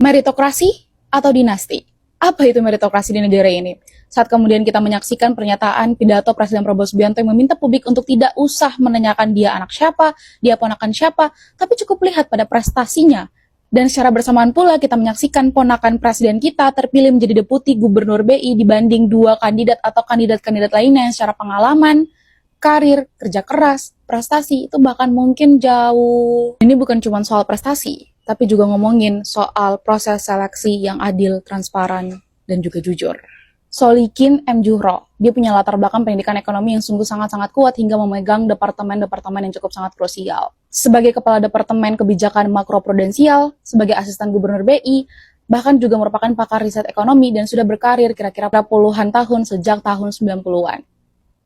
Meritokrasi atau dinasti? Apa itu meritokrasi di negara ini? Saat kemudian kita menyaksikan pernyataan pidato Presiden Prabowo Subianto yang meminta publik untuk tidak usah menanyakan dia anak siapa, dia ponakan siapa, tapi cukup lihat pada prestasinya. Dan secara bersamaan pula kita menyaksikan ponakan presiden kita terpilih menjadi deputi gubernur BI dibanding dua kandidat atau kandidat-kandidat lainnya yang secara pengalaman, karir, kerja keras, prestasi itu bahkan mungkin jauh. Ini bukan cuma soal prestasi, tapi juga ngomongin soal proses seleksi yang adil, transparan, dan juga jujur. Solikin M. Juhro, dia punya latar belakang pendidikan ekonomi yang sungguh sangat-sangat kuat hingga memegang departemen-departemen yang cukup sangat krusial. Sebagai Kepala Departemen Kebijakan Makroprudensial, sebagai Asisten Gubernur BI, bahkan juga merupakan pakar riset ekonomi dan sudah berkarir kira-kira puluhan tahun sejak tahun 90-an.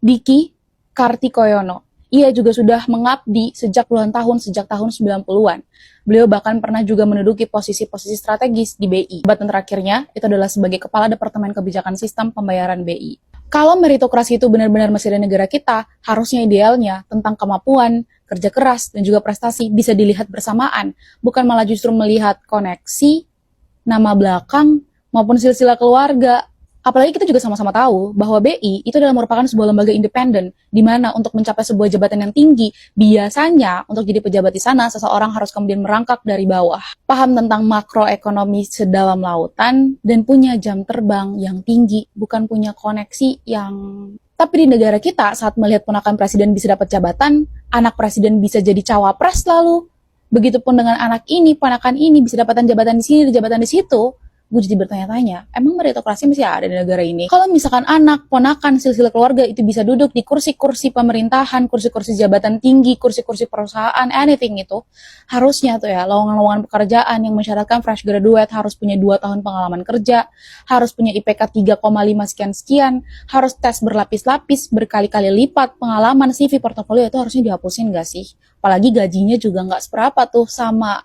Diki Kartikoyono, ia juga sudah mengabdi sejak puluhan tahun sejak tahun 90-an. Beliau bahkan pernah juga menduduki posisi-posisi strategis di BI. Jabatan terakhirnya itu adalah sebagai Kepala Departemen Kebijakan Sistem Pembayaran BI. Kalau meritokrasi itu benar-benar masih ada di negara kita, harusnya idealnya tentang kemampuan, kerja keras, dan juga prestasi bisa dilihat bersamaan, bukan malah justru melihat koneksi, nama belakang, maupun silsilah keluarga. Apalagi kita juga sama-sama tahu bahwa BI itu adalah merupakan sebuah lembaga independen, di mana untuk mencapai sebuah jabatan yang tinggi, biasanya untuk jadi pejabat di sana, seseorang harus kemudian merangkak dari bawah. Paham tentang makroekonomi sedalam lautan, dan punya jam terbang yang tinggi, bukan punya koneksi yang... Tapi di negara kita, saat melihat ponakan presiden bisa dapat jabatan, anak presiden bisa jadi cawapres lalu, begitupun dengan anak ini, ponakan ini bisa dapatkan jabatan di sini, jabatan di situ. Gue jadi bertanya-tanya, emang meritokrasi masih ada di negara ini? Kalau misalkan anak, ponakan, silsilah keluarga itu bisa duduk di kursi-kursi pemerintahan, kursi-kursi jabatan tinggi, kursi-kursi perusahaan, anything itu, harusnya tuh ya, lowongan-lowongan pekerjaan yang mensyaratkan fresh graduate harus punya 2 tahun pengalaman kerja, harus punya IPK 3,5 sekian-sekian, harus tes berlapis-lapis, berkali-kali lipat, pengalaman, CV, portofolio itu harusnya dihapusin gak sih? Apalagi gajinya juga gak seberapa tuh sama.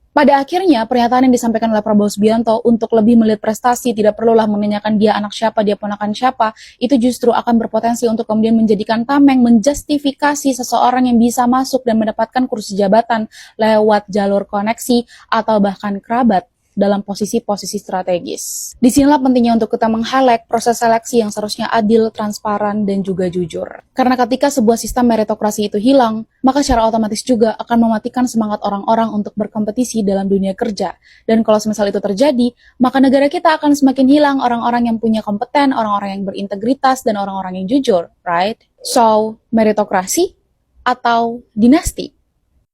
Pada akhirnya, pernyataan yang disampaikan oleh Prabowo Subianto untuk lebih melihat prestasi, tidak perlulah menanyakan dia anak siapa, dia ponakan siapa, itu justru akan berpotensi untuk kemudian menjadikan tameng, menjustifikasi seseorang yang bisa masuk dan mendapatkan kursi jabatan lewat jalur koneksi atau bahkan kerabat dalam posisi-posisi strategis. Disinilah pentingnya untuk kita meng-highlight proses seleksi yang seharusnya adil, transparan, dan juga jujur. Karena ketika sebuah sistem meritokrasi itu hilang, maka secara otomatis juga akan mematikan semangat orang-orang untuk berkompetisi dalam dunia kerja. Dan kalau semisal itu terjadi, maka negara kita akan semakin hilang orang-orang yang punya kompeten, orang-orang yang berintegritas, dan orang-orang yang jujur, right? So, meritokrasi atau dinasti?